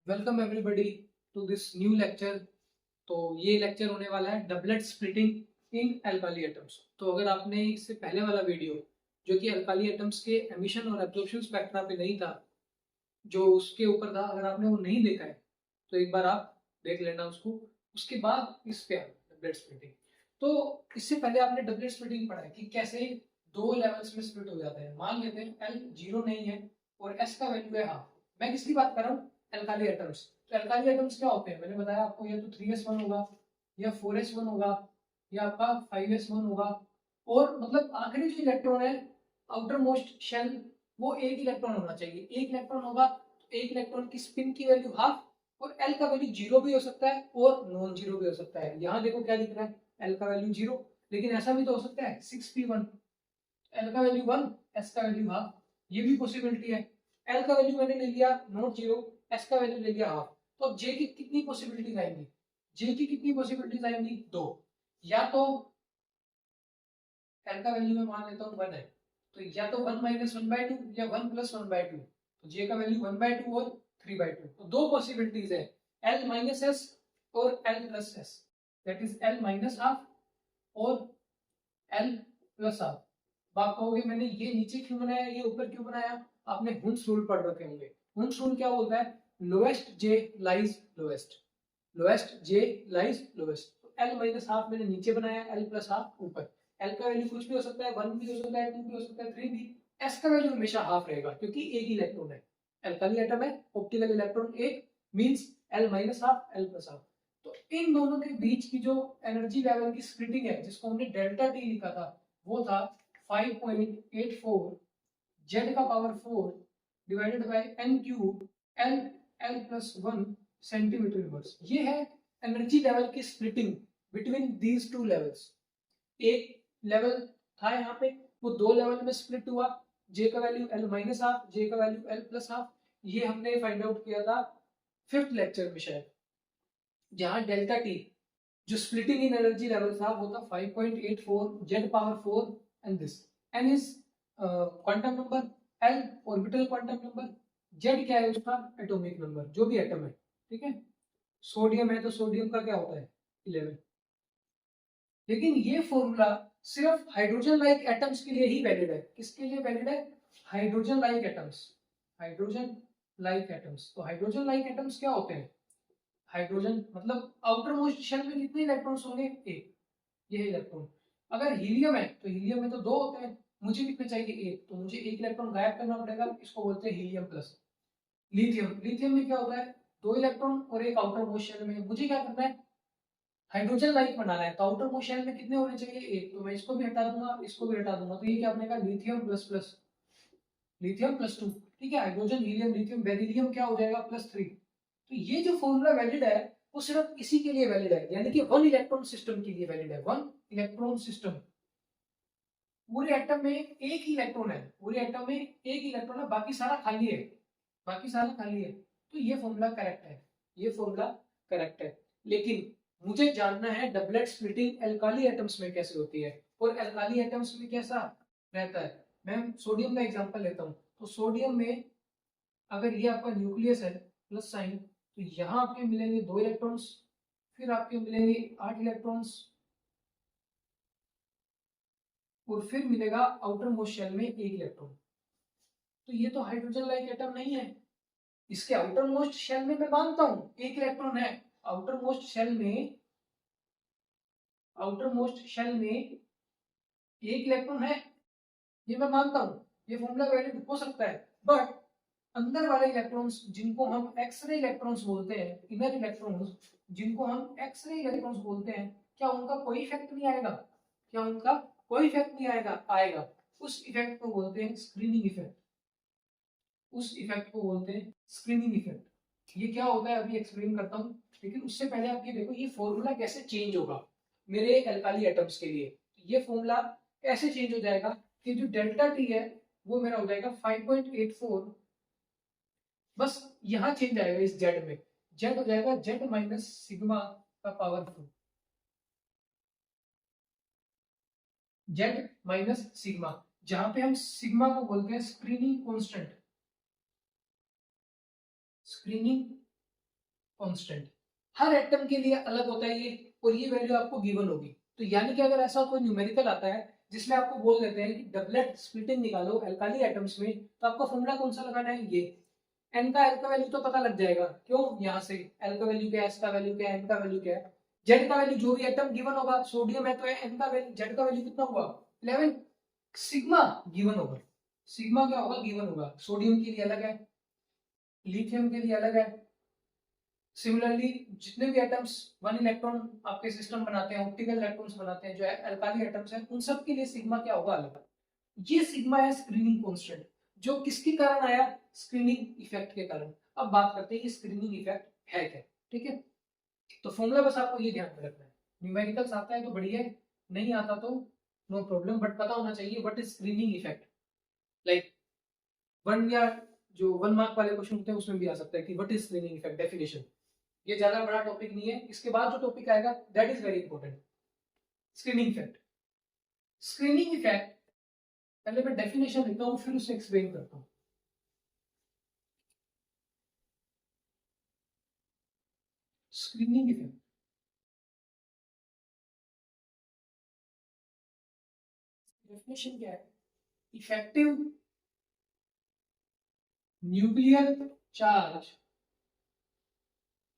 Welcome everybody to this new lecture. तो ये lecture होने वाला है doublet splitting in alkali atoms. तो अगर आपने इससे पहले वाला वीडियो जो कि अल्काली एटम्स के एमिशन और एब्जॉर्प्शन स्पेक्ट्रा पे नहीं था, जो उसके ऊपर था, अगर आपने वो नहीं देखा है तो एक बार आप देख लेना उसको। उसके बाद इस पे डबलेट स्प्लिटिंग। तो इससे पहले आपने डबलेट स्प्लिटिंग पढ़ा है कि कैसे दो लेवल्स में स्प्लिट हो जाता है। मान लेते हैं एल जीरो नहीं है और एस का वैल्यू है हाफ। मैं किसकी बात कर रहा हूँ? Alkali atoms. तो एल्काली एटम्स क्या होते हैं मैंने बताया आपको, या तो 3s1 होगा या 4s1 होगा या आपका 5s1 होगा। और मतलब आखिरी जो इलेक्ट्रॉन है आउटर मोस्ट शेल, वो एक इलेक्ट्रॉन होना चाहिए। एक इलेक्ट्रॉन होगा तो एक इलेक्ट्रॉन की स्पिन की वैल्यू हाफ, और एल का वैल्यू जीरो भी हो सकता है और नॉन जीरो भी हो सकता है। यहाँ देखो क्या दिख रहा है, एल का वैल्यू जीरो, लेकिन ऐसा भी तो हो सकता है 6p1, एल का वैल्यू वन, एस का वैल्यू हाफ, ये भी पॉसिबिलिटी है। एल का वैल्यू मैंने ले लिया नॉट जीरो, एस का वैल्यू ले लिया हाफ। तो अब जे की कितनी पॉसिबिलिटीज आएंगी? जे की कितनी पॉसिबिलिटीज आएंगी? दो। या तो एल का वैल्यू मैं मान लेता हूँ वन है, तो या तो one minus one by two या one plus one by two. तो जे का वैल्यू वन बाई टू और थ्री बाई टू। तो दो पॉसिबिलिटीज है, एल माइनस एस और L plus S. That is L minus half और एल प्लस हाफ। आप कहोगे मैंने ये नीचे क्यों बनाया, ये ऊपर क्यों बनाया? आपने हुंस रूल पढ़ रखे होंगे। हुंस रूल क्या बोलता है? Lowest J lies lowest, lowest J lies lowest. L minus half मैंने नीचे बनाया, एल प्लस हाफ ऊपर। एल का वैल्यू कुछ भी हो सकता है, वन भी हो सकता है, टू भी हो सकता है, थ्री भी। एस का वैल्यू हमेशा हाफ रहेगा क्योंकि एक ही इलेक्ट्रॉन है, एल्काली एटम है, ऑप्टिकल इलेक्ट्रॉन एक, means L minus half L plus half. तो इन दोनों के बीच की जो एनर्जी लेवल की स्प्लिटिंग है, जिसको हमने डेल्टा टी लिखा था, वो था 5.84 जेड का power 4 divided by N cube L L plus one centimetre inverse. ये है एनर्जी लेवल की splitting between these two levels. एक लेवल था यहाँ पे, वो दो लेवल में स्प्लिट हुआ। जे का वैल्यू एल माइनस हाफ, जे का वैल्यू एल प्लस हाफ। ये हमने फाइंड आउट किया था फिफ्थ लेक्चर में शायद, जहां डेल्टा टी जो स्प्लिटिंग इन एनर्जी लेवल था वो था 5.84 Z power 4 and this N is quantum number, L orbital quantum number, Z क्या है उसका एटॉमिक नंबर, जो भी एटम है। ठीक है, सोडियम है तो सोडियम का क्या होता है 11। लेकिन ये फॉर्मूला सिर्फ हाइड्रोजन लाइक एटम्स के लिए ही वैलिड है। किसके लिए वैलिड है? Hydrogen like atoms. Hydrogen like atoms. तो हाइड्रोजन लाइक एटम्स क्या होते हैं? हाइड्रोजन मतलब आउटर मोस्ट शेल में कितने इलेक्ट्रॉन्स होंगे? एक, ये इलेक्ट्रॉन। अगर हीलियम है तो हीलियम में तो दो होते हैं, मुझे कितने चाहिए? एक, तो मुझे एक इलेक्ट्रॉन गायब करना पड़ेगा, इसको बोलते हैं हीलियम प्लस। लिथियम, लिथियम में क्या होता है? दो इलेक्ट्रॉन और एक आउटर मोस्ट शेल में, मुझे क्या करना है? हाइड्रोजन लाइक बनाना है, तो आउटर मोस्ट शेल में कितने होने चाहिए? एक, तो मैं इसको भी हटा दूंगा, इसको भी हटा दूंगा, तो ये क्या बनेगा? Lithium plus plus lithium plus two. ठीक है, हाइड्रोजन हीलियम लिथियम बेरिलियम क्या हो जाएगा? Plus three. तो ये जो फॉर्मूला वैलिड है वो सिर्फ इसी के लिए वैलिड है, यानी कि वन इलेक्ट्रॉन सिस्टम के लिए वैलिड है। वन इलेक्ट्रॉन सिस्टम, पूरे एटम में एक ही इलेक्ट्रॉन है, पूरे एटम में एक इलेक्ट्रॉन है, बाकी सारा खाली है, बाकी सारा खाली है। तो ये फॉर्मूला करेक्ट है, ये फॉर्मूला करेक्ट है। लेकिन मुझे जानना है डबलेट स्प्लिटिंग एल्काली एटम्स में कैसे होती है, और एल्काली एटम्स में कैसा रहता है। मैं सोडियम का एग्जांपल लेता हूँ। तो सोडियम में अगर ये आपका न्यूक्लियस है प्लस साइन, तो यहाँ आपके मिलेंगे दो इलेक्ट्रॉन्स, फिर आपके मिलेंगे आठ इलेक्ट्रॉन्स, और फिर मिलेगा आउटर मोस्ट शेल में एक इलेक्ट्रॉन। तो ये तो हाइड्रोजन लाइक एटम नहीं है। इसके आउटर मोस्ट शेल में मैं मानता हूं एक इलेक्ट्रॉन है, आउटर मोस्ट शेल में, आउटर मोस्ट शेल में एक इलेक्ट्रॉन है, ये मैं मानता हूं, ये फॉर्मूला वैलिड हो सकता है। बट अंदर वाले इलेक्ट्रॉन्स जिनको हम एक्सरे इलेक्ट्रॉन्स बोलते हैं, इनर इलेक्ट्रॉन्स जिनको हम एक्सरे इलेक्ट्रॉन्स बोलते हैं, क्या उनका कोई इफेक्ट नहीं आएगा? क्या उनका कोई इफेक्ट नहीं आएगा? आएगा। उस इफेक्ट को बोलते हैं स्क्रीनिंग इफेक्ट, उस इफेक्ट को बोलते हैं स्क्रीनिंग इफेक्ट। ये क्या होता है अभी एक्सप्लेन करता हूँ, लेकिन उससे पहले आप ये देखो ये फॉर्मूला कैसे चेंज होगा मेरे एल्काली एटम्स के लिए। ये फॉर्मूला ऐसे चेंज हो जाएगा कि जो डेल्टा टी है वो मेरा हो जाएगा 5.84, बस यहाँ चेंज आएगा इस जेड में, जेड हो जाएगा जेड माइनस सिग्मा का पावर 4, जेड माइनस सिग्मा, जहां पे हम सिग्मा को बोलते हैं स्क्रीनिंग कांस्टेंट, स्क्रीनिंग कांस्टेंट, हर एटम के लिए अलग होता है ये, और ये वैल्यू आपको गिवन होगी। तो यानी कि अगर ऐसा कोई न्यूमेरिकल आता है जिसमें आपको बोल देते हैं कि डबलेट स्प्लिटिंग निकालो अल्काली एटम्स में, तो आपका फॉर्मूला कौन सा लगाना है, ये एन का एल का वैल्यू तो पता लग जाएगा, क्यों, यहाँ से एल का वैल्यू क्या है, एस का वैल्यू क्या है, एन का वैल्यू क्या है, जेड का वैल्यू जो भी एटम गिवन होगा, सोडियम है तो एन का वैल्यू, जेड का वैल्यू कितना हुआ 11, सिग्मा गिवन होगा, सिग्मा क्या होगा, गिवन होगा, सोडियम के लिए अलग है, लिथियम के लिए अलग है। सिमिलरली जितने भी एटम्स वन इलेक्ट्रॉन आपके सिस्टम बनाते हैं, ऑप्टिकल इलेक्ट्रॉन्स बनाते हैं, जो अल्काली एटम्स हैं, उन सब के लिए सिग्मा क्या होगा, अलग। ये सिग्मा है स्क्रीनिंग कांस्टेंट, जो किसके कारण आया, स्क्रीनिंग इफेक्ट के कारण। अब बात करते हैं कि स्क्रीनिंग इफेक्ट है क्या, ठीक है। तो फॉर्मूला बस आपको ये ध्यान में रखना है, न्यूमेरिकल्स आता है तो बढ़िया है, नहीं आता तो नो प्रॉब्लम, बट पता होना चाहिए what is screening effect. Like one या जो 1 मार्क वाले क्वेश्चन होते हैं उसमें भी आ सकता है कि what is screening effect, definition. ये ज्यादा बड़ा टॉपिक नहीं है, इसके बाद जो टॉपिक आएगा that is very important, screening effect. Screening effect पहले मैं डेफिनेशन लिखता हूँ फिर उसे एक्सप्लेन करता हूँ। स्क्रीनिंग इफेक्ट, डेफिनेशन क्या है, effective nuclear charge,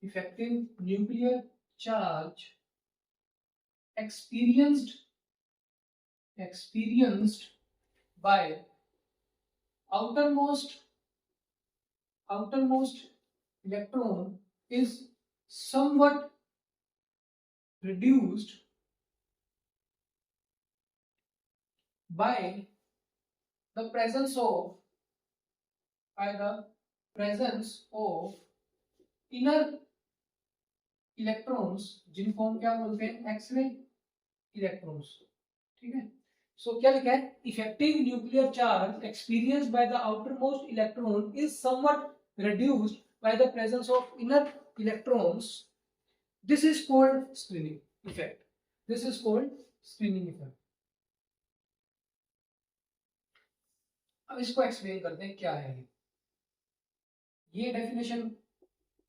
effective nuclear charge experienced by outermost electron is somewhat reduced by the presence of inner electrons, जिनको हम क्या बोलते हैं, एक्स-रे इलेक्ट्रॉन्स, ठीक है। सो क्या लिखा है, effective nuclear charge experienced by the outer most electron is somewhat reduced by the presence of inner electrons, this is called screening effect, this is called screening effect. अब इसको एक्सप्लेन करते हैं क्या है ये डेफिनेशन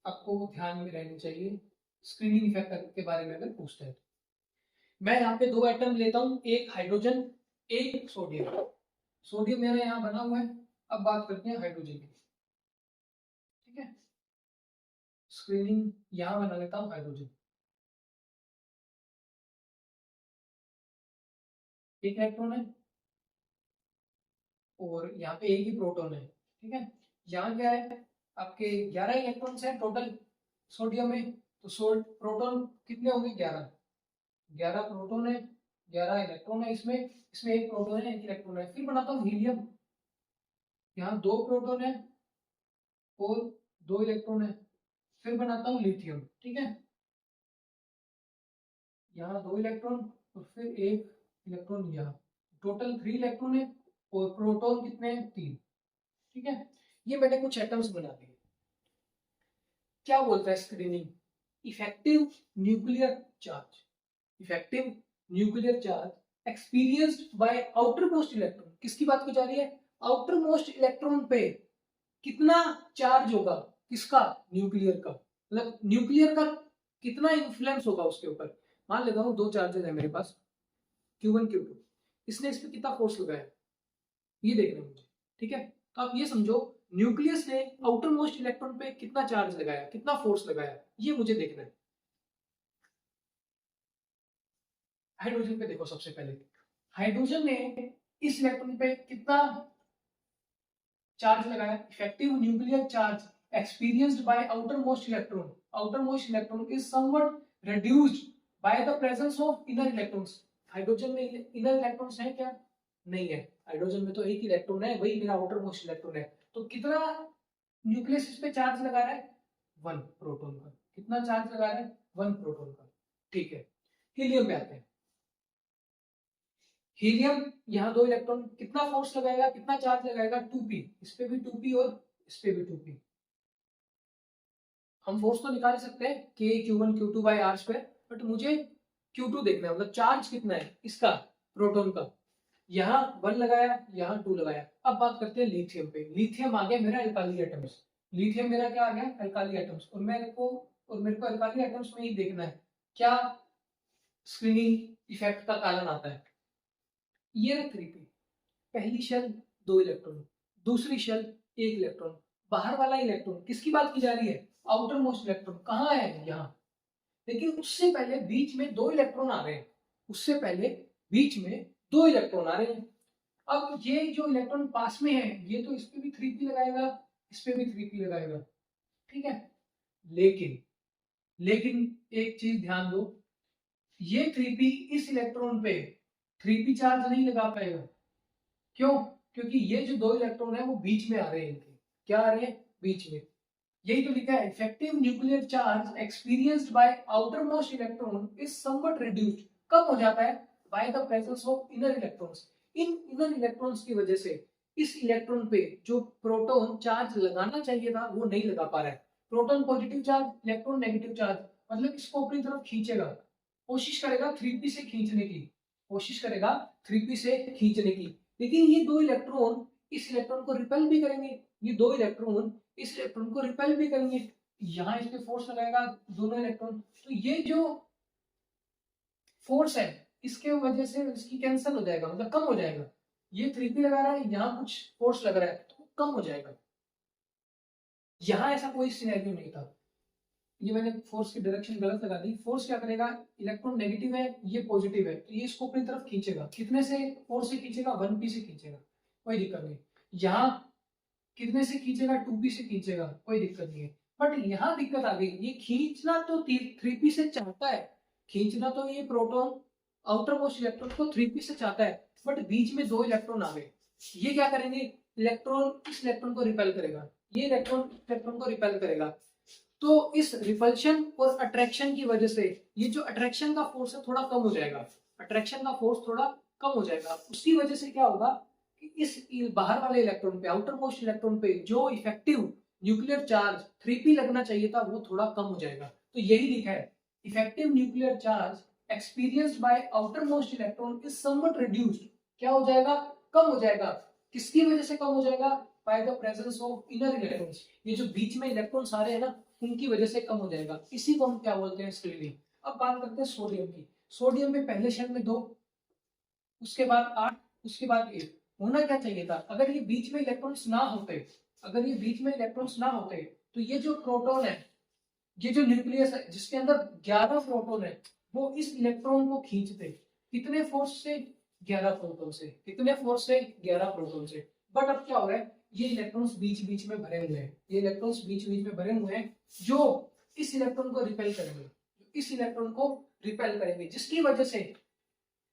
आपको ध्यान में रहनी चाहिए स्क्रीनिंग इफेक्ट के बारे में अगर पूछते हैं। मैं यहाँ पे दो एटम लेता हूँ, एक हाइड्रोजन एक सोडियम, सोडियम मेरा यहाँ बना हुआ है। अब बात करते हैं हाइड्रोजन की, ठीक है। स्क्रीनिंग यहाँ बना लेता हूँ हाइड्रोजन, एक इलेक्ट्रॉन है और यहाँ पे एक ही प्रोटॉन है, ठीक है। यहाँ क्या है, आपके 11 इलेक्ट्रॉन्स हैं टोटल सोडियम में, तो प्रोटॉन कितने होंगे, 11, 11 प्रोटॉन है, 11 इलेक्ट्रॉन है, इसमें एक प्रोटॉन है एक इलेक्ट्रॉन है। फिर बनाता हूँ हीलियम, यहाँ 2 प्रोटॉन है और 2 इलेक्ट्रॉन है। फिर बनाता हूँ लिथियम, ठीक है, यहाँ 2 इलेक्ट्रॉन और फिर एक इलेक्ट्रॉन यहाँ, टोटल 3 इलेक्ट्रॉन है और प्रोटॉन कितने हैं, 3, ठीक है। ये मैंने कुछ एटम्स बना दिए। क्या बोलता है screening, effective nuclear charge, effective nuclear charge experienced by outermost electron, किसकी बात की जा रही है, आउटर मोस्ट इलेक्ट्रॉन पे कितना चार्ज होगा, किसका, न्यूक्लियर का, मतलब न्यूक्लियर का कितना इन्फ्लुएंस होगा उसके ऊपर। मान लेता हूँ 2 चार्जेस है मेरे पास, Q1 Q2, इसने इस पे कितना फोर्स लगाया, ये देखना है मुझे, ठीक है। तो आप ये समझो न्यूक्लियस ने आउटर मोस्ट इलेक्ट्रॉन पे कितना चार्ज लगाया, कितना फोर्स लगाया, ये मुझे देखना है। हाइड्रोजन पे देखो, सबसे पहले हाइड्रोजन ने इस इलेक्ट्रॉन पे कितना चार्ज लगाया, effective nuclear charge experienced by outermost electron is somewhat reduced by the presence of inner electrons। Hydrogen में इनर इलेक्ट्रॉन्स हैं क्या, नहीं है, हाइड्रोजन में तो एक ही इलेक्ट्रॉन है, वही मेरा आउटर मोस्ट इलेक्ट्रॉन है। तो कितना न्यूक्लियस इस पे चार्ज लगा रहा है, 1 प्रोटॉन का, कितना चार्ज लगा रहा है, 1 प्रोटॉन का, ठीक है। हीलियम पे आते हैं, हीलियम यहाँ 2 इलेक्ट्रॉन, कितना फोर्स लगाएगा, कितना चार्ज लगाएगा, 2p, इस पे भी 2p और इस पे भी 2p। हम फोर्स तो निकाल सकते हैं k q1 q2 by r square, but मुझे q2 देखना है, मतलब चार्ज कितना है इसका, प्रोटॉन का। यहाँ 1 लगाया, यहाँ 2 लगाया। अब बात करते हैं लिथियम पे, लिथियम आ गया मेरा अल्काली एटम्स, लिथियम मेरा क्या आ गया, अल्काली एटम्स, और मेरे को अल्काली एटम्स में ही देखना है क्या स्क्रीनिंग इफेक्ट का कारण आता है। ये ना 3p, पहली शेल 2 इलेक्ट्रॉन, दूसरी शेल 1 इलेक्ट्रॉन, बाहर वाला इलेक्ट्रॉन किसकी बात की जा रही है, आउटर मोस्ट इलेक्ट्रॉन कहाँ है, यहाँ। लेकिन उससे पहले बीच में 2 इलेक्ट्रॉन आ रहे हैं, उससे पहले बीच में 2 इलेक्ट्रॉन आ रहे हैं। अब ये जो इलेक्ट्रॉन पास में है ये तो इस पे भी 3p लगाएगा, इस पे भी 3p लगाएगा, ठीक है। लेकिन लेकिन एक चीज ध्यान दो, ये 3p इस इलेक्ट्रॉन पे 3p चार्ज नहीं लगा पाएगा। क्यों? क्योंकि ये जो 2 इलेक्ट्रॉन है वो बीच में आ रहे हैं, इनके क्या आ रहे हैं, बीच में। यही तो लिखा है, effective nuclear charge experienced by outermost electron is somewhat reduced, कम हो जाता है by the presence of inner electrons. इन इनर इलेक्ट्रॉन्स की वजह से इस इलेक्ट्रॉन पे जो प्रोटॉन चार्ज लगाना चाहिए था वो नहीं लगा पा रहा है। Proton positive charge, electron negative charge, मतलब इसको अपनी तरफ खींचेगा, कोशिश करेगा 3p से खींचने की, कोशिश करेगा 3p से खींचने की। लेकिन ये 2 इलेक्ट्रॉन इस इलेक्ट्रॉन को रिपेल भी करेंगे, ये 2 इलेक्ट्रॉन इस इलेक्ट्रॉन को रिपेल भी करेंगे। यहाँ इस पे फोर्स लगाएगा दोनों इलेक्ट्रॉन, तो ये जो फोर्स है इसके वजह से इसकी कैंसिल हो जाएगा, मतलब कम हो जाएगा। ये 3p लगा रहा है, यहाँ कुछ फोर्स लग रहा है तो कम हो जाएगा। यहाँ ऐसा कोई सिनेरियो नहीं था, ये मैंने फोर्स की डायरेक्शन गलत लगा दी। फोर्स क्या करेगा, इलेक्ट्रॉन नेगेटिव है ये पॉजिटिव है, तो ये इसको अपनी तरफ खींचेगा, कितने से फोर्स से खींचेगा, 1p से खींचेगा, कोई दिक्कत नहीं। यहाँ कितने से खींचेगा, 2p से खींचेगा, कोई दिक्कत नहीं है। बट यहाँ दिक्कत आ गई, ये खींचना तो 3p से चाहता है, खींचना तो ये प्रोटॉन आउटर मोस्ट इलेक्ट्रॉन को 3p से चाहता है, बट बीच में 2 इलेक्ट्रॉन आ गए। ये क्या करेंगे, इलेक्ट्रॉन इस इलेक्ट्रॉन को रिपेल करेगा, ये इलेक्ट्रॉन को रिपेल करेगा। तो इस रिपल्शन और अट्रैक्शन की वजह से ये जो अट्रैक्शन का फोर्स है थोड़ा कम हो जाएगा, अट्रैक्शन का फोर्स थोड़ा कम हो जाएगा। उसकी वजह से क्या होगा कि इस बाहर वाले इलेक्ट्रॉन पे, आउटर मोस्ट इलेक्ट्रॉन पे जो इफेक्टिव न्यूक्लियर चार्ज 3p लगना चाहिए था वो थोड़ा कम हो जाएगा। तो यही लिखा है, effective nuclear charge experienced by outermost electron is somewhat reduced, क्या हो जाएगा, कम हो जाएगा। किसकी वजह से कम हो जाएगा, bye the presence of inner electrons, ये जो बीच में इलेक्ट्रॉन्स आ रहे हैं ना उनकी वजह से कम हो जाएगा। इसी को हम क्या बोलते हैं, स्क्रीनिंग। अब बात करते हैं सोडियम की। सोडियम में पहले शेल में 2, उसके बाद 8, उसके बाद 1। होना क्या चाहिए था, अगर ये बीच में इलेक्ट्रॉन्स ना होते, अगर ये बीच में इलेक्ट्रॉन्स ना होते तो ये जो प्रोटॉन है, ये जो न्यूक्लियस है जिसके अंदर 11 प्रोटॉन है, वो इस इलेक्ट्रॉन को खींचते, कितने फोर्स से, 11 प्रोटॉन से, कितने फोर्स से, 11 प्रोटॉन से। बट अब क्या हो रहा है, ये इलेक्ट्रॉन्स बीच बीच में भरे हुए हैं, ये इलेक्ट्रॉन्स बीच बीच में भरे हुए हैं जो इस इलेक्ट्रॉन को रिपेल करेंगे, इस इलेक्ट्रॉन को रिपेल करेंगे, जिसकी वजह से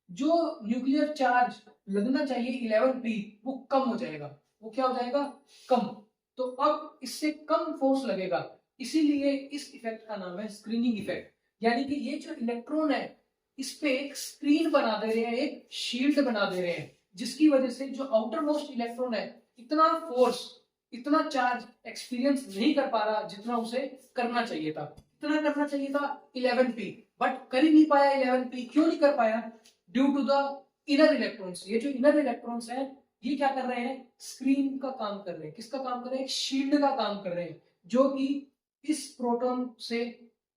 जो न्यूक्लियर चार्ज लगना चाहिए 11p वो कम हो जाएगा। वो क्या हो जाएगा, कम। तो अब इससे कम फोर्स लगेगा, इसीलिए इस इफेक्ट का नाम है स्क्रीनिंग इफेक्ट। यानी कि ये जो इलेक्ट्रॉन है इस पे एक स्क्रीन बना दे रहे हैं, एक शील्ड बना दे रहे हैं, जिसकी वजह से जो आउटर मोस्ट इलेक्ट्रॉन है इतना फोर्स, इतना चार्ज एक्सपीरियंस नहीं कर पा रहा जितना उसे करना चाहिए था। कितना करना चाहिए था, 11p, बट कर ही नहीं पाया 11p। क्यों नहीं कर पाया, due to the inner electrons. ये जो इनर इलेक्ट्रॉन्स हैं ये क्या कर रहे हैं, स्क्रीन का काम कर रहे हैं। किसका काम कर रहे हैं, शील्ड का काम कर रहे हैं, जो कि इस प्रोटॉन से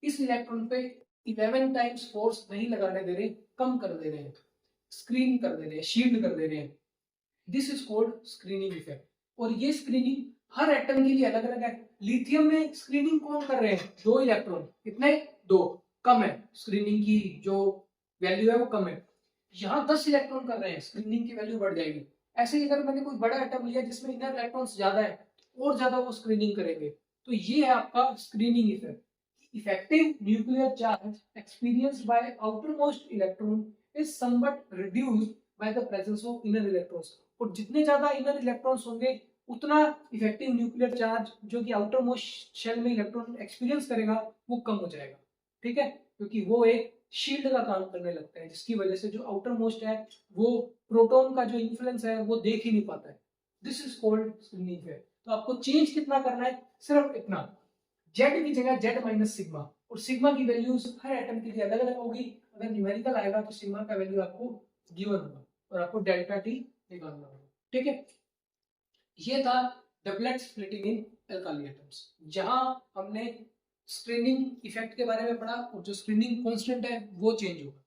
इस इलेक्ट्रॉन पे 11 टाइम्स फोर्स नहीं लगाने दे रहे, कम कर दे रहे हैं, स्क्रीन कर दे रहे हैं, शील्ड कर दे रहे हैं। This is called screening effect. और ये स्क्रीनिंग हर एटम के लिए अलग अलग है। लिथियम में स्क्रीनिंग कौन कर रहे हैं, 2 इलेक्ट्रॉन, कितने, 2, कम है, स्क्रीनिंग की जो वैल्यू है वो कम है। यहाँ 10 इलेक्ट्रॉन कर रहे हैं, स्क्रीनिंग की वैल्यू बढ़ जाएगी। ऐसे ही अगर मैंने कोई बड़ा एटम लिया जिसमें इनर इलेक्ट्रॉन्स ज्यादा है और ज्यादा वो स्क्रीनिंग करेंगे। तो ये है आपका screening effect. Effective nuclear charge experienced bye outermost electron is somewhat reduced by the presence of inner electrons. और जितने ज्यादा इनर इलेक्ट्रॉन्स होंगे उतना इफेक्टिव न्यूक्लियर चार्ज जो कि आउटर मोस्ट शेल में इलेक्ट्रॉन एक्सपीरियंस करेगा वो कम हो जाएगा। ठीक है, क्योंकि वो एक शील्ड का काम करने लगता है, जिसकी वजह से जो आउटर मोस्ट है वो प्रोटॉन का जो इन्फ्लुएंस है वो देख ही नहीं पाता है। This is called screening effect. तो आपको चेंज कितना करना है, सिर्फ इतना, जेड की जगह जेड माइनस सिग्मा, और सिग्मा की वैल्यूज हर एटम के लिए अलग अलग होगी। अगर न्यूमेरिकल आएगा तो सिग्मा का वैल्यू आपको गिवन होगा और आपको डेल्टा टी निकालना होगा। ठीक है, ये था डबलेट स्प्लिटिंग इन एल्काली एटम्स, जहां हमने स्क्रीनिंग इफेक्ट के बारे में पढ़ा और जो स्क्रीनिंग कांस्टेंट है वो चेंज होगा।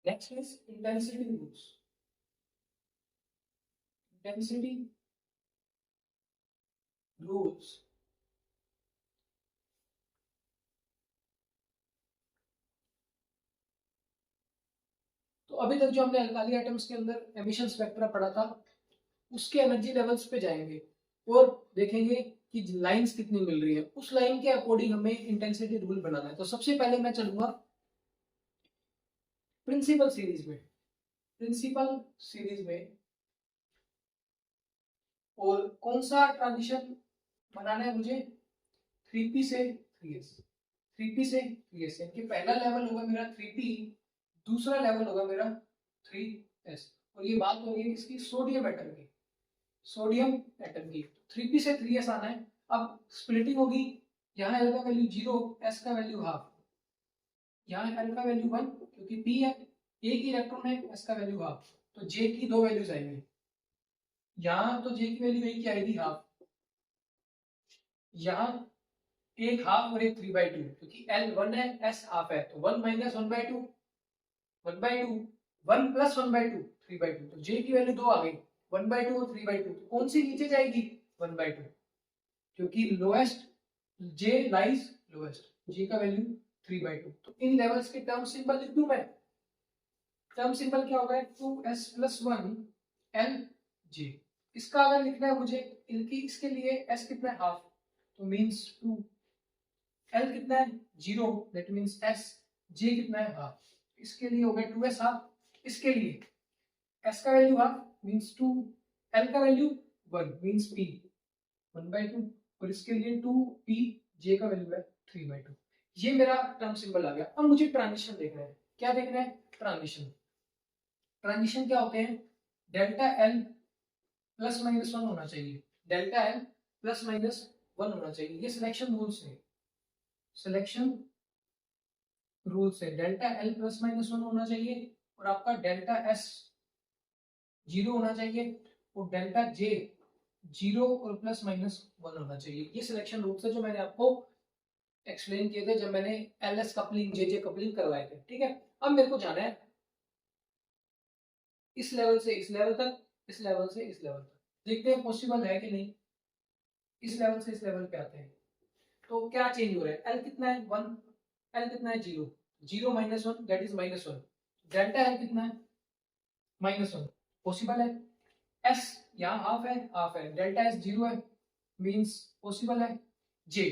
Next is intensity rules. Intensity rules तो अभी तक जो हमने अल्काली एटम्स के अंदर एमिशन स्पेक्ट्रा पढ़ा था उसके एनर्जी लेवल्स पे जाएंगे और देखेंगे कि लाइंस कितनी मिल रही है, उस लाइन के अकॉर्डिंग हमें इंटेंसिटी रूल बनाना है। तो सबसे पहले मैं चलूंगा प्रिंसिपल सीरीज में। प्रिंसिपल सीरीज में और कौन सा ट्रांजिशन बनाना है मुझे, 3p से 3s। 3p से 3s यानी पहला लेवल होगा मेरा 3p, दूसरा लेवल होगा मेरा 3s। और ये बात हो रही है किसकी, सोडियम एटम की। सोडियम एटम की 3p से 3s आना है। अब स्प्लिटिंग होगी, यहाँ l का वैल्यू 0, s का वैल्यू हाफ, यहाँ l का वैल्यू 1 क्योंकि p है, एक ही इलेक्ट्रॉन है, s का वैल्यू हाफ, तो j की दो वैल्यूज आएंगी। यहाँ तो j की वैल्यू एक ही आएगी हाफ, यहाँ एक हाफ और एक 3/2 क्योंकि l 1 है s हाफ है, तो 1 माइनस 1/2 1/2 1 प्लस 1/2 3/2, तो j की वैल्यू 2 आ गई, 1/2 और 3/2, तो कौन सी नीचे जाएगी 1/2 क्योंकि lowest j lies lowest, j का वैल्यू 3/2। तो इन लेवल्स के टर्म सिंबल लिख दूं मैं, टर्म सिंबल क्या होगा 2s + 1 lj। इसका अगर लिखना है मुझे इसके लिए s कितना है हाफ, तो मींस 2, l कितना है 0 दैट मींस s, j कितना है हाफ, इसके लिए हो गया 2s हाफ, इसके लिए s का वैल्यू हाफ मींस 2, l का वैल्यू 1 मींस p 1/2 और इसके लिए 2p, j का वैल्यू है 3/2। ये मेरा टर्म सिंबल आ गया। अब मुझे ट्रांजिशन देखना है, क्या देखना है ट्रांजिशन। ट्रांजिशन क्या होते हैं, डेल्टा l +- 1 होना चाहिए, डेल्टा l +- 1 होना चाहिए, ये सिलेक्शन रूल्स है। सिलेक्शन रूल्स है, डेल्टा l +- 1 होना चाहिए और आपका डेल्टा s 0 होना चाहिए और डेल्टा j 0 और +- 1 होना चाहिए। ये सिलेक्शन रूल्स है जो मैंने आपको एक्सप्लेन किए थे जब मैंने ls कपलिंग JJ कपलिंग करवाए थे। ठीक है, अब मेरे को जाना है इस लेवल से इस लेवल तक, इस लेवल से इस लेवल तक, देखते हैं पॉसिबल है कि नहीं। इस लेवल से इस लेवल पे आते हैं तो क्या चेंज हो रहा है, l कितना है 1, l कितना है 0, 0 - 1 दैट इज -1, डेल्टा l कितना है -1, पॉसिबल है। s यहाँ हाफ है, डेल्टा s 0 है मींस पॉसिबल है। j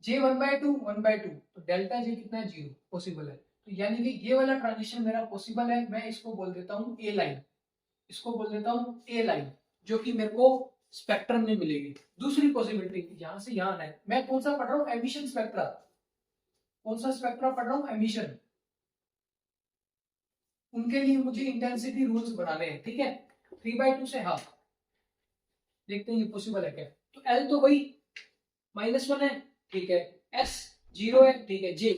j 1/2 1/2, तो डेल्टा j कितना है 0, पॉसिबल है। तो यानी कि ये वाला ट्रांजिशन मेरा पॉसिबल है, मैं इसको बोल देता हूँ ए लाइन, इसको बोल देता हूँ ए लाइन, जो कि मेरे को स्पेक्ट्रम में मिलेगी। दूसरी पॉसिबिलिटी यहां से यहां आना है, मैं कौन सा पढ़ रहा हूँ एमिशन स्पेक्ट्रा, कौन सा स्पेक्ट्रा पढ़ रहा हूँ एमिशन, उनके लिए मुझे इंटेंसिटी रूल्स बनाने हैं। ठीक है, 3/2 से हाफ, देखते हैं ये पॉसिबल है क्या। तो एल तो वही -1 है, ठीक है, एस 0 है, ठीक है, जे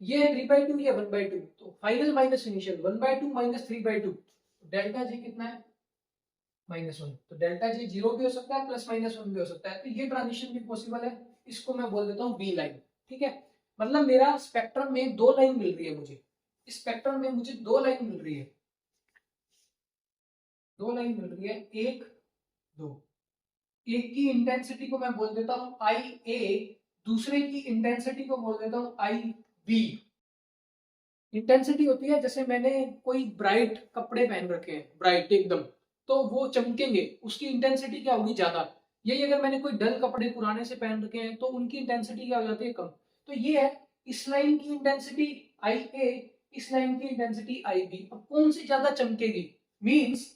ये है 3/2, ये 1/2, तो final minus initial 1/2 - 3/2, delta G कितना है -1, तो डेल्टा जी 0 भी हो सकता है +- 1 भी हो सकता है, तो ये ट्रांजिशन भी पॉसिबल है। इसको मैं बोल देता हूँ बी लाइन। ठीक है, मतलब मेरा स्पेक्ट्रम में दो लाइन मिल रही है मुझे, स्पेक्ट्रम में मुझे दो लाइन मिल रही है, दो लाइन मिल रही है, एक दो, एक की इंटेंसिटी को मैं बोल देता हूँ आई ए, दूसरे की इंटेंसिटी को बोल देता हूँ आई बी। इंटेंसिटी होती है जैसे मैंने कोई ब्राइट कपड़े पहन रखे हैं, ब्राइट एकदम, तो वो चमकेंगे, उसकी इंटेंसिटी क्या होगी ज्यादा। यही अगर मैंने कोई डल कपड़े पुराने से पहन रखे हैं तो उनकी इंटेंसिटी क्या हो जाती है कम। तो ये है इस लाइन की इंटेंसिटी आई ए, इस लाइन की इंटेंसिटी आई बी। अब कौन सी ज्यादा चमकेगी, मींस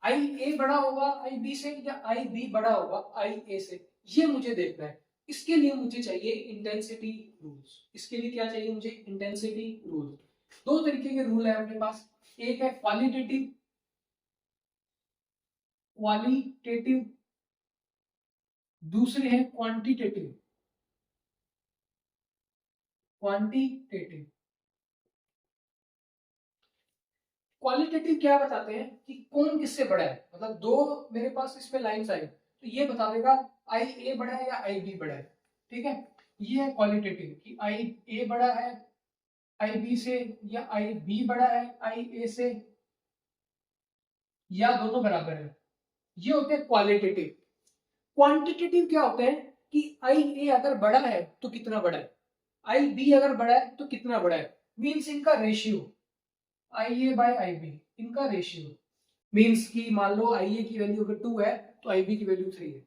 आई ए बड़ा होगा आई बी से या आई बी बड़ा होगा आई ए से, ये मुझे देखना है। इसके लिए मुझे चाहिए इंटेंसिटी रूल्स, इसके लिए क्या चाहिए मुझे इंटेंसिटी रूल्स। दो तरीके के रूल है अपने पास, एक है क्वालिटेटिव, क्वालिटेटिव, दूसरे है क्वांटिटेटिव, क्वांटिटेटिव। क्वालिटेटिव क्या बताते हैं कि कौन किससे बड़ा है, मतलब दो मेरे पास इसमें लाइंस आई तो ये बता देगा आई ए बड़ा है या आई बी बड़ा है, ठीक है। ये है क्वालिटेटिव कि आई ए बड़ा है आई बी से, या आई बी बड़ा है आई ए से, या दोनों बराबर है। ये होते हैं क्वालिटेटिव। क्वांटिटेटिव क्या होते हैं कि आई ए अगर बड़ा है तो कितना बड़ा है, आई बी अगर बड़ा है तो कितना बड़ा है, मीन्स इनका रेशियो, आई ए बाय आई बी इनका रेशियो। मीन्स कि मान लो आई ए की वैल्यू अगर 2 है तो आई बी की वैल्यू 3 है,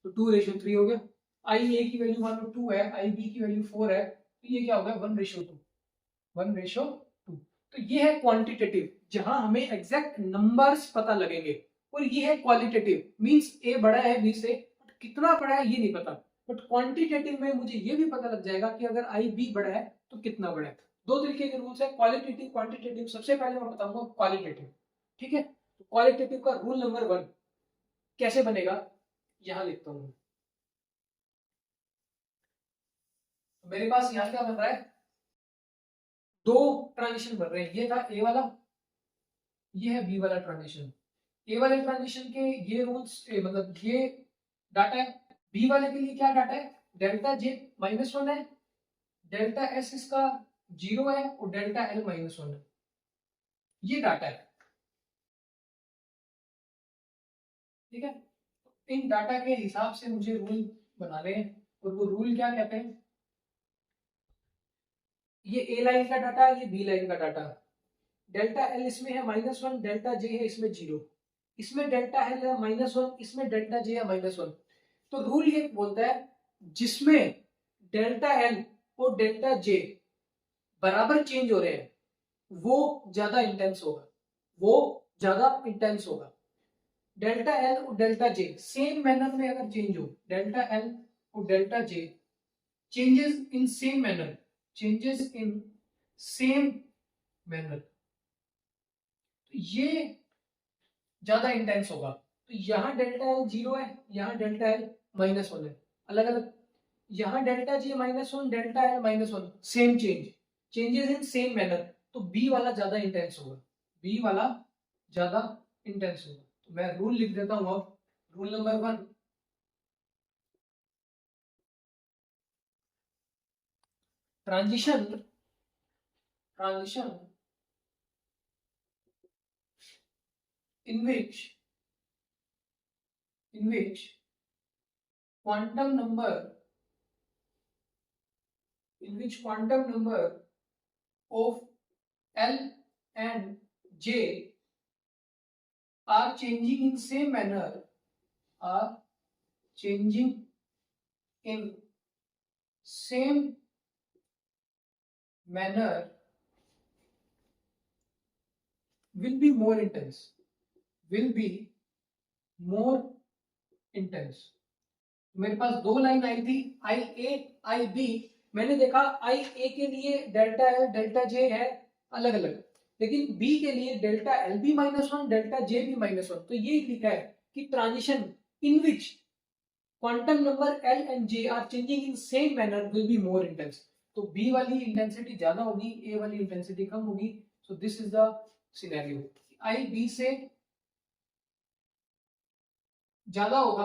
तो 2:3 हो गया। आई ए की वैल्यू मान लो 2 है, आई बी की वैल्यू 4 है, तो ये क्या हो गया 1:2, 1:2। तो ये है क्वांटिटेटिव जहां हमें एग्जैक्ट नंबर्स पता लगेंगे, और ये है क्वालिटेटिव मींस ए बड़ा है बी से, बट कितना बड़ा है ये नहीं पता। बट क्वांटिटेटिव में मुझे ये भी पता लग जाएगा कि अगर आई बी बड़ा है तो कितना बड़ा है। दो तरीके के रूल्स है, क्वालिटेटिव क्वांटिटेटिव। सबसे पहले मैं बताऊंगा क्वालिटेटिव, ठीक है। तो क्वालिटेटिव का रूल नंबर 1 कैसे बनेगा, यहां लिखता हूं। मेरे पास यहां क्या बन रहा है, दो ट्रांजिशन बन रहे हैं, ये था ए वाला, ये है बी वाला ट्रांजिशन। ए वाले ट्रांजिशन के ये रूल्स मतलब ये डाटा है, बी वाले के लिए क्या डाटा है, डेल्टा जे -1 है, डेल्टा एस इसका 0 है, और डेल्टा एल -1 है, ये डाटा है, ठीक है। इन डाटा के हिसाब से मुझे रूल बनाने हैं, और वो रूल क्या कहते हैं, ये ए लाइन का डाटा, ये बी लाइन का डाटा। डेल्टा एल इसमें है -1, डेल्टा जे है इसमें 0, इसमें डेल्टा एल है -1, इसमें डेल्टा जे है -1। तो रूल ये बोलता है जिसमें डेल्टा एल और डेल्टा जे बराबर चेंज हो रहे हैं वो ज्यादा इंटेंस होगा, वो ज्यादा इंटेंस होगा। डेल्टा एल और डेल्टा जे सेम मैनर में अगर चेंज हो, डेल्टा एल और delta J changes in same manner, changes in same manner, ये ज्यादा इंटेंस होगा। तो यहाँ डेल्टा एल 0 है, यहाँ डेल्टा एल -1 है, अलग अलग। यहाँ delta G -1, delta L -1, same change, changes in same manner, तो बी वाला ज्यादा इंटेंस होगा, बी वाला ज्यादा इंटेंस होगा। तो मैं रूल लिख देता हूं अब, rule number 1, transition transition in which quantum number of L and J are changing in same manner, are changing in same manner will be more intense, will be more intense। मेरे पास दो line आई थी, आई ए आई B. मैंने देखा आई ए के लिए delta L delta जे है अलग अलग, लेकिन बी के लिए डेल्टा एल भी -1, डेल्टा जे भी -1। तो ये लिखा है कि transition in which quantum number L and J are changing in same manner will be more intense. तो बी वाली इंटेंसिटी ज्यादा होगी, ए वाली इंटेंसिटी कम होगी। So this is the scenario, I B से ज्यादा होगा,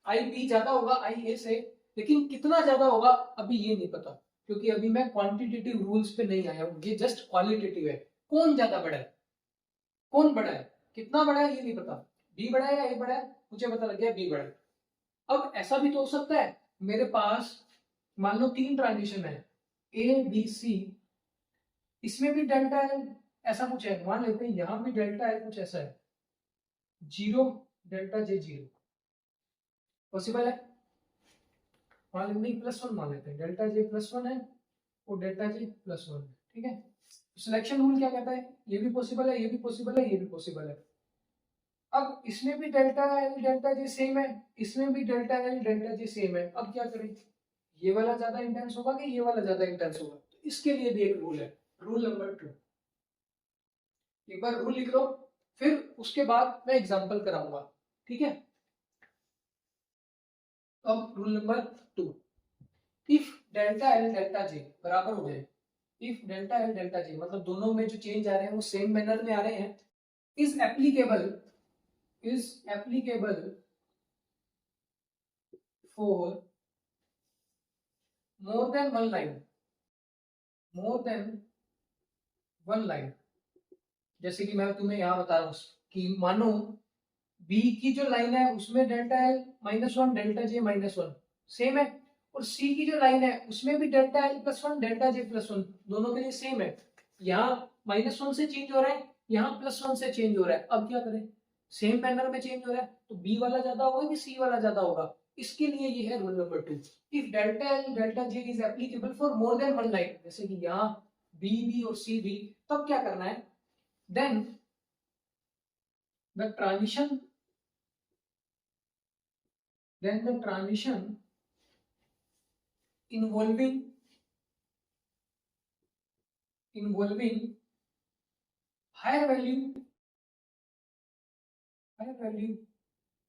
आई बी ज्यादा होगा आई ए से, लेकिन कितना ज्यादा होगा अभी ये नहीं पता, क्योंकि अभी मैं क्वांटिटेटिव रूल्स पे नहीं आया हूं, ये जस्ट क्वालिटेटिव है। कौन ज्यादा बड़ा है, कौन बड़ा है, कितना बड़ा है ये नहीं पता, बी बड़ा है या ए बड़ा है, मुझे पता लग गया बी बड़ा है। अब ऐसा भी तो हो सकता है मेरे पास मान लो 3 ट्रांजिशन है ए बी सी, इसमें भी डेल्टा एल ऐसा कुछ है, मान लेते हैं यहां भी डेल्टा एल कुछ ऐसा है 0, डेल्टा जे 0, पॉसिबल है। मान लेते नहीं +1 मान लेते हैं, डेल्टा जे +1 है और डेल्टा जे +1 है, ठीक है। सिलेक्शन रूल क्या कहता है, ये भी पॉसिबल है, ये भी पॉसिबल है, ये भी पॉसिबल है। अब इसमें भी delta L delta J same है, इसमें भी delta L delta J same है, अब क्या करें, ये वाला ज्यादा इंटेंस होगा कि ये वाला ज्यादा इंटेंस होगा। तो इसके लिए भी एक रूल है, रूल नंबर 2। एक बार रूल लिख लो, फिर उसके बाद मैं एग्जांपल कराऊंगा, ठीक है। अब rule number 2, if delta L delta जे बराबर हो जाए, इफ डेल्टा एल डेल्टा जे मतलब दोनों में जो चेंज आ रहे हैं वो सेम मैनर में आ रहे हैं, is applicable for more than one line. जैसे कि मैं तुम्हें यहाँ बता रहा हूँ कि मानो बी की जो लाइन है उसमें delta L -1 delta J -1 same है, और सी की जो लाइन है उसमें भी डेल्टा एल +1 डेल्टा जे +1 दोनों के लिए सेम है। यहाँ -1 से चेंज हो रहा है, यहाँ +1 से चेंज हो रहा है। अब क्या करें, सेम मैनर में चेंज हो रहा है तो बी वाला ज्यादा होगा कि सी वाला ज्यादा होगा। इसके लिए ये है rule number 2, if delta L delta J is applicable for more than one line, जैसे कि यहाँ बी और सी भी, तब क्या करना है, then the transition involving higher value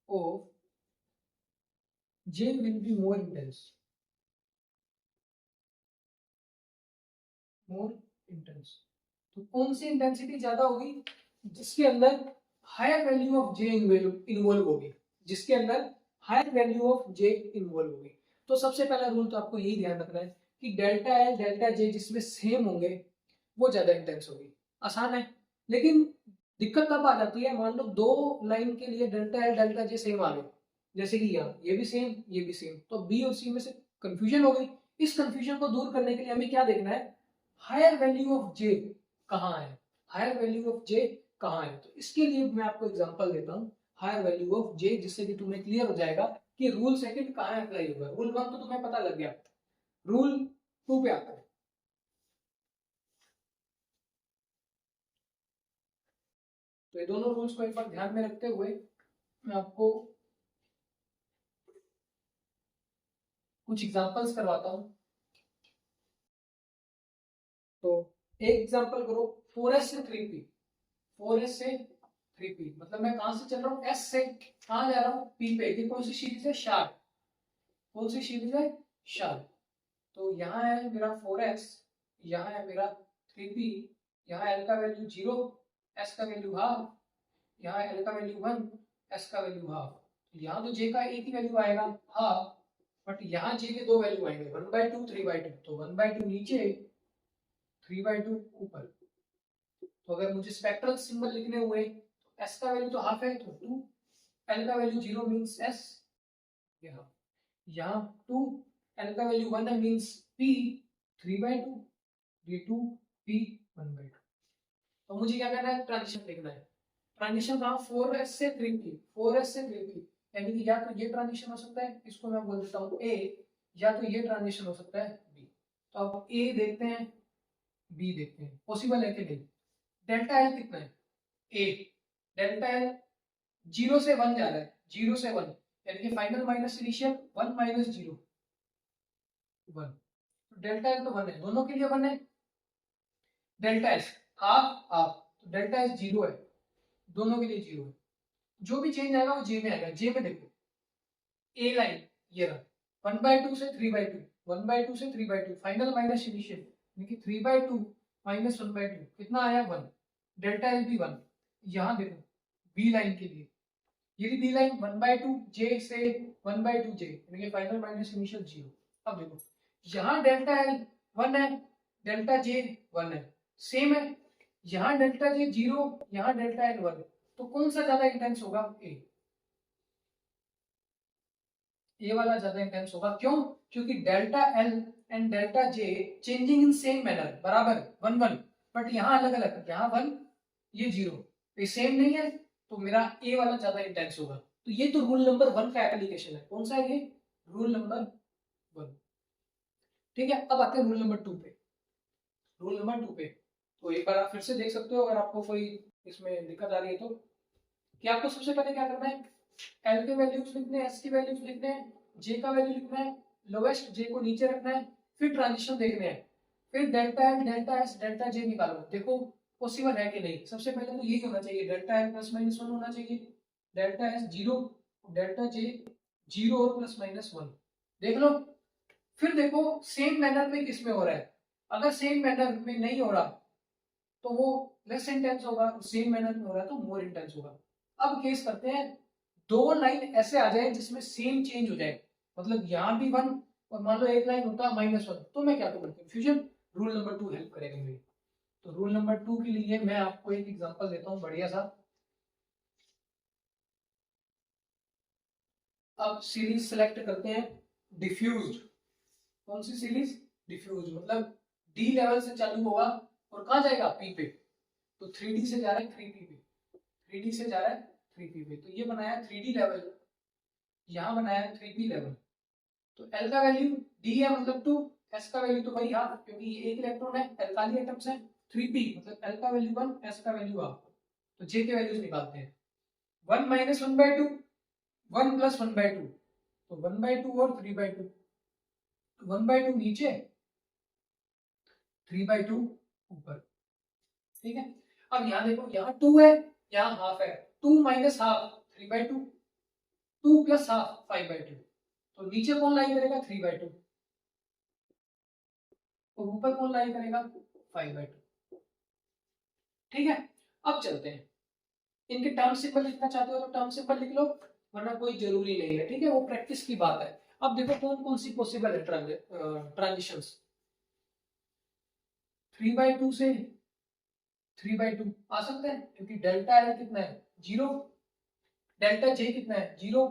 of j will be more intense तो कौन सी इंटेंसिटी ज्यादा होगी, जिसके अंदर higher value of J involve होगी, जिसके अंदर higher value of J involve होगी। तो सबसे पहला रूल तो आपको यही ध्यान रखना है कि डेल्टा एल डेल्टा जे जिसमें सेम होंगे वो ज्यादा इंटेंस होगी। आसान है, लेकिन दिक्कत तब आ जाती है मान लो दो लाइन के लिए delta L delta J same आ गए, जैसे कि यहाँ ये भी सेम ये भी सेम, तो बी और सी में से कंफ्यूजन हो गई। इस कंफ्यूजन को दूर करने के लिए हमें क्या देखना है, हायर वैल्यू ऑफ जे कहाँ है, हायर वैल्यू ऑफ जे कहाँ है। तो इसके लिए मैं आपको एग्जांपल देता हूँ हायर वैल्यू ऑफ जे, जिससे कि तुम्हें क्लियर हो जाएगा कि रूल सेकंड कहाँ अप्लाई होगा। रूल 1 तो तुम्हें पता लग गया, रूल 2 पे आता है। तो ये दोनों रूल्स को एक बार ध्यान में रखते हुए मैं आपको कुछ एग्जांपल्स करवाता हूँ। तो एक एग्जांपल करो 4s से 3p, 4s से 3p मतलब मैं कहां से चल रहा हूँ, s से कहां जा रहा हूँ, p पे। ये कौन सी सीरीज है, शार्प। कौन सी सीरीज है, शार्प। तो यहाँ है मेरा 4s, यहाँ है मेरा 3p, यहाँ l का वैल्यू 0, s का वैल्यू हाफ, यहाँ l का वैल्यू 1, s का वैल्यू हाफ। यहाँ तो j का एक ही वैल्यू आएगा हाफ, बट यहाँ j के दो वैल्यू आएंगे 1/2 3/2। तो 1/2 नीचे 3/2 ऊपर। तो अगर मुझे स्पेक्ट्रल सिंबल लिखने हुए तो s का वैल्यू तो हाफ है तो 2, l का वैल्यू 0 मींस s, यहाँ 2, l का वैल्यू 1 है मींस p 3/2, ये 2 p 1/2। तो मुझे क्या करना है, ट्रांजिशन लिखना है। ट्रांजिशन कहाँ, 4s से 3p, 4s से 3p, यानी कि या तो ये ट्रांजिशन हो सकता है, इसको मैं बोल देता हूँ a, या तो ये ट्रांजिशन हो सकता है b। तो अब a देखते हैं, b देखते हैं, पॉसिबल है कि नहीं। डेल्टा एल कितना है, a, डेल्टा एल 0 से 1 जा रहा है, 0 से 1 यानी कि फाइनल माइनस इनिशियल 1 माइनस 0 1। तो डेल्टा एल तो 1 है, दोनों के लिए 1 है। डेल्टा एस हाफ हाफ, तो डेल्टा एस 0 है, दोनों के लिए 0 है। जो भी चेंज आएगा वो जे में आएगा। जे में देखो ए लाइन ये रहा 1/2 से 3/2, 1/2 से 3/2 फाइनल माइनस इनिशियल यानी कि 3/2 माइनस 1/2 कितना आया 1, डेल्टा एल भी 1। यहाँ देखो बी लाइन के लिए ये बी लाइन 1/2 जे से 1/2 जे यानी कि फाइनल माइनस इनिशियल 0। अब देखो यहाँ डेल्टा एल 1 है, डेल्टा जे 1 है, सेम है। यहाँ डेल्टा जे 0, यहाँ डेल्टा एल 1, तो कौन सा ज्यादा इंटेंस होगा, ए वाला ज्यादा इंटेंस होगा। क्यों, क्योंकि delta L and delta J changing in same manner, बराबर 1 1, बट यहाँ अलग अलग, यहाँ 1 ये 0, ये सेम नहीं है, तो मेरा ए वाला ज्यादा इंटेंस होगा। तो ये तो रूल नंबर 1 का एप्लीकेशन है। कौन सा है ये, रूल नंबर 1। ठीक है, अब आते हैं रूल नंबर 2 पे। रूल नंबर 2 पे तो एक बार आप फिर से देख सकते हो अगर आपको कोई इसमें दिक्कत आ रही है तो, कि आपको सबसे पहले क्या करना है, एल के वैल्यूज लिखने हैं, एस की वैल्यूज लिखने हैं, जे का वैल्यू लिखना है, लोवेस्ट जे को नीचे रखना है, फिर ट्रांजिशन देखने हैं, फिर delta L delta S delta J निकालो। देखो पॉसिबल है कि नहीं। सबसे पहले तो यही होना चाहिए, डेल्टा एल +-1 होना चाहिए, डेल्टा एस 0, डेल्टा जे 0 और +-1 देख लो। फिर देखो सेम मैनर में किस में हो रहा है। अगर सेम मैनर में नहीं हो रहा तो वो लेस इंटेंस होगा, सेम मैनर में हो रहा है तो मोर इंटेंस होगा। अब केस करते हैं, दो लाइन ऐसे आ जाए जिसमें सेम चेंज हो जाए, मतलब यहाँ भी 1 और मान लो एक लाइन होता है -1, तो मैं क्या करूँ, कंफ्यूजन। रूल नंबर 2 हेल्प करेगा मेरी। तो रूल नंबर 2 के लिए मैं आपको एक एग्जांपल देता हूँ बढ़िया सा। अब सीरीज सेलेक्ट करते हैं डिफ्यूज्ड। कौन सी सीरीज? डिफ्यूज, मतलब डी लेवल से चालू होगा और कहाँ जाएगा, पी पे। तो 3D से जा रहा है 3P पे, 3D से जा रहा है 3P पे, तो ये बनाया 3D लेवल, यहाँ बनाया 3P लेवल। तो L का वैल्यू D है मतलब 2, S का वैल्यू तो वही हाफ, क्योंकि ये एक इलेक्ट्रॉन है, एल्काली एटम्स है। 3P मतलब L का वैल्यू 1, S का वैल्यू हाफ। तो J के वैल्यूज निकालते हैं। 1 माइनस 1/2, 1 प्लस 1/2, तो 1/2 और 3/2, 1/2 नीचे, 3/2 ऊपर, ठीक है। अब यहाँ देखो, यहाँ 2 है, यहाँ हाफ है, 2 माइनस हाफ 3/2, 2 प्लस हाफ 5/2, तो नीचे कौन लाई करेगा 3/2 और ऊपर कौन लाई करेगा 5/2, ठीक है। अब चलते हैं, इनके टर्म सिंबल लिखना चाहते हो तो टर्म सिंबल लिख लो, वरना कोई जरूरी नहीं है, ठीक है, वो प्रैक्टिस की बात है। अब देखो कौन कौन सी पॉसिबल है ट्रांजिशंस। 3/2 से 3/2 आ सकता है, क्योंकि डेल्टा एल कितना है 0, डेल्टा जे कितना है 0,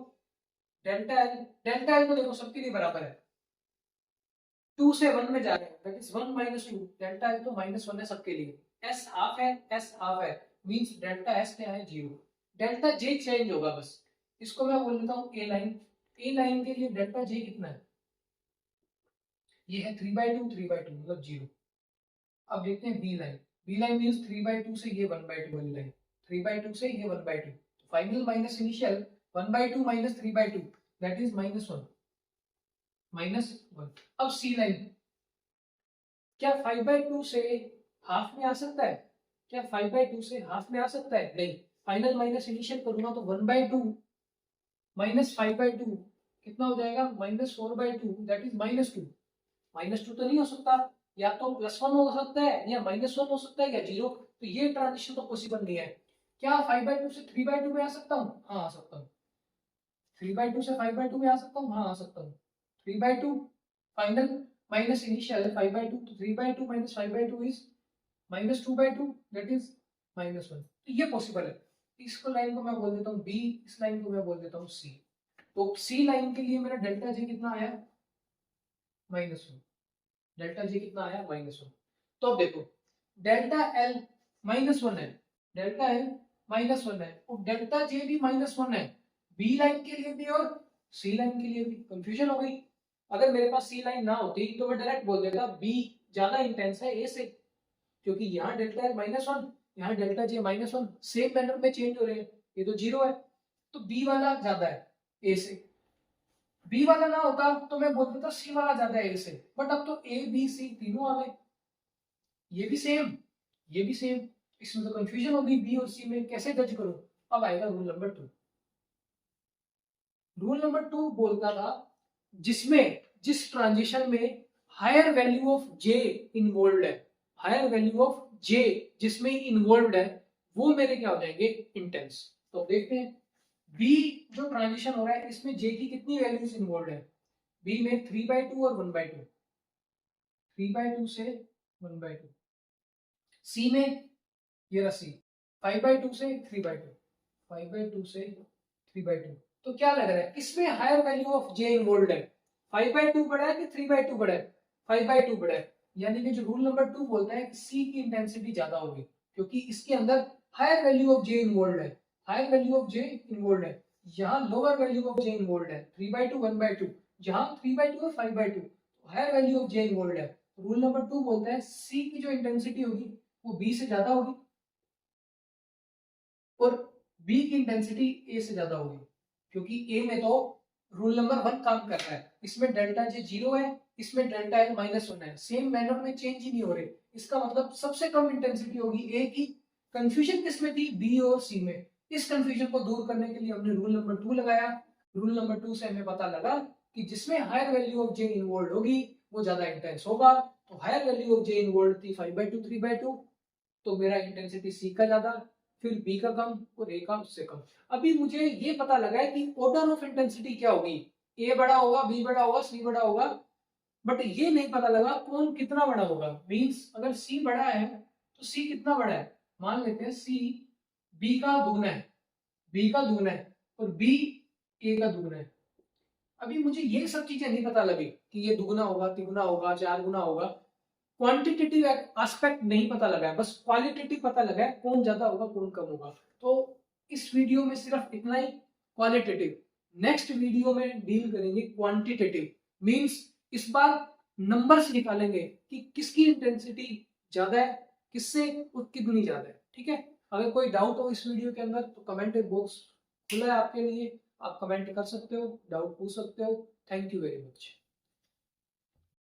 डेल्टा एल तो देखो सबके लिए बराबर है, 2 से 1 में जा रहे हैं, that is 1 minus 2, delta L तो -1 है सबके लिए। एस हाफ है, एस हाफ है, मींस डेल्टा एस क्या है 0, डेल्टा जे चेंज होगा बस। इसको मैं बोल देता हूँ ए लाइन, ए लाइन के लिए डेल्टा जे कितना है, ये है 3/2, 3/2 मतलब 0। अब देखते हैं B line, B line means 3/2 से ये 1/2 वाली लाइन, 3/2 से ये 1/2, तो final minus initial 1/2 minus 3/2 that is -1, -1। अब सी लाइन, क्या 5/2 से हाफ में आ सकता है, क्या 5/2 से हाफ में आ सकता है, नहीं। फाइनल माइनस इनिशियल करूंगा तो 1/2 माइनस 5/2 कितना हो जाएगा, -4/2 दैट इज -2। -2 तो नहीं हो सकता, या तो +1 हो सकता है या -1 हो सकता है या 0, तो ये ट्रांजिशन तो पॉसिबल नहीं है। क्या 5/2 से 3/2 में आ सकता हूँ, हाँ आ सकता हूँ। 3/2 से 5/2 में आ सकता हूँ, हाँ आ सकता हूँ। 3/2 फाइनल माइनस इनिशियल 5/2, तो 3/2 माइनस 5/2 इज -2/2 दैट इज -1, तो ये पॉसिबल है। इसको लाइन को मैं बोल देता हूँ बी, इस लाइन को मैं बोल देता हूँ सी। तो सी लाइन के लिए मेरा डेल्टा जे कितना आया, -1, डेल्टा जी कितना आया -1। तो अब देखो, डेल्टा एल -1 है, डेल्टा एल -1 है और डेल्टा जे भी -1 है, बी लाइन के लिए भी और सी लाइन के लिए भी। कंफ्यूजन हो गई। अगर मेरे पास सी लाइन ना होती तो मैं डायरेक्ट बोल देता बी ज्यादा इंटेंस है ए से, क्योंकि यहाँ डेल्टा एल -1, यहाँ डेल्टा जे -1, सेम मैनर में चेंज हो रहे हैं, ये तो 0 है, तो बी वाला ज्यादा है ए से। बी वाला ना होता तो मैं बोल देता सी वाला ज्यादा है ए से, बट अब तो ए बी सी तीनों आ गए, ये भी सेम, ये भी सेम, इसमें तो कंफ्यूजन होगी बी और सी में, कैसे जज करूं। अब आएगा रूल नंबर 2। रूल नंबर 2 बोलता था जिसमें, जिस ट्रांजिशन में higher value of J involve है, हायर वैल्यू ऑफ जे जिसमें इन्वॉल्व है, वो मेरे क्या हो जाएंगे, इंटेंस। तो देखते हैं बी जो ट्रांजिशन हो रहा है इसमें जे की कितनी वैल्यूज इन्वॉल्व है, बी में 3/2 और 1/2, 3/2 से 1/2। सी में ये रहा सी 5/2 से 3/2, 5/2 से 3/2। तो क्या लग रहा है इसमें higher value of J involve है, 5/2 बड़ा है कि 3/2 बड़ा है, 5/2 बड़ा है। यानी कि जो रूल नंबर 2 बोलता है कि सी की इंटेंसिटी ज्यादा होगी, क्योंकि इसके अंदर higher value of J involve है, higher value of J involve है। यहाँ lower value of J involve है, 3/2 1/2, जहां 3/2 और 5/2, higher value of J involve है। रूल नंबर 2 बोलता है सी की जो इंटेंसिटी होगी वो बी से ज्यादा होगी और बी की इंटेंसिटी ए से ज्यादा होगी, क्योंकि ए में तो रूल नंबर 1 काम कर रहा है, इसमें डेल्टा जे 0 है, इसमें डेल्टा एल -1 है, सेम मैनर में चेंज ही नहीं हो रहे, इसका मतलब सबसे कम इंटेंसिटी होगी ए की। कंफ्यूजन किसमें थी, बी और सी में। इस कंफ्यूजन को दूर करने के लिए हमने रूल नंबर 2 लगाया। रूल नंबर 2 से हमें पता लगा कि जिसमें higher value of J involve होगी वो ज्यादा इंटेंस होगा, तो higher value of J involve थी 5/2 3/2, तो मेरा इंटेंसिटी सी का ज्यादा, फिर बी का कम और ए का उससे कम। अभी मुझे ये पता लगा है कि ऑर्डर ऑफ इंटेंसिटी क्या होगी, ए बड़ा होगा, बी बड़ा होगा, सी बड़ा होगा, बट ये नहीं पता लगा कौन कितना बड़ा होगा। मींस अगर सी बड़ा है तो सी कितना बड़ा है, मान लेते हैं सी बी का दुगना है, बी का दुगना है और बी ए का दुगना है। अभी मुझे ये सब चीजें नहीं पता लगी कि ये दुगना होगा, तिगुना होगा, 4 गुना होगा, क्वांटिटेटिव एस्पेक्ट नहीं पता लगा है, बस क्वालिटेटिव पता लगा है कौन ज्यादा होगा कौन कम होगा। तो इस वीडियो में सिर्फ इतना ही क्वालिटेटिव। नेक्स्ट वीडियो में डील करेंगे क्वांटिटेटिव, मींस इस बार नंबर्स निकालेंगे कि किसकी इंटेंसिटी ज्यादा है, किससे और कितनी ज्यादा है। ठीक है, अगर कोई डाउट हो इस वीडियो के अंदर तो कमेंट बॉक्स खुला है आपके लिए, आप कमेंट कर सकते हो, डाउट पूछ सकते हो। Thank you very much.